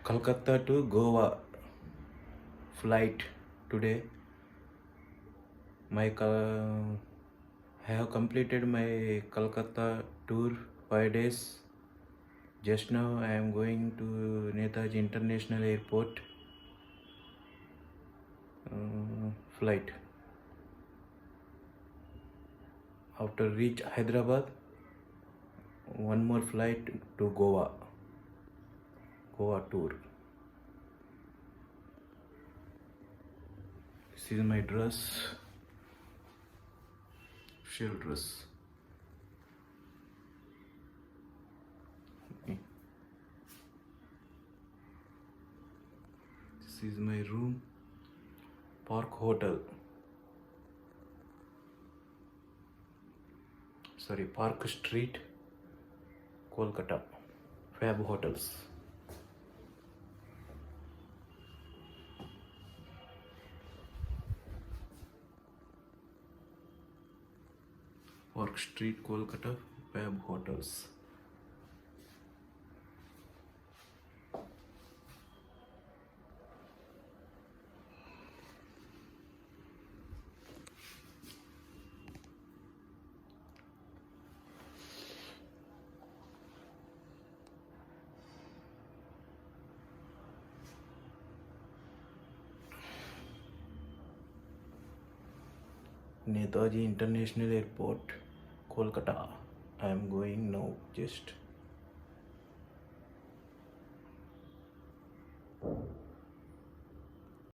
Kolkata to Goa flight today. I have completed my Kolkata tour 5 days. Just now I am going to Netaji International Airport flight. After reach Hyderabad, one more flight to Goa tour. This is my dress, shell dress. This is my room, Park Hotel. Park Street, Kolkata. Fab Hotels. Park Street, Kolkata. Fab Hotels. Netaji International Airport, Kolkata. I am going now just.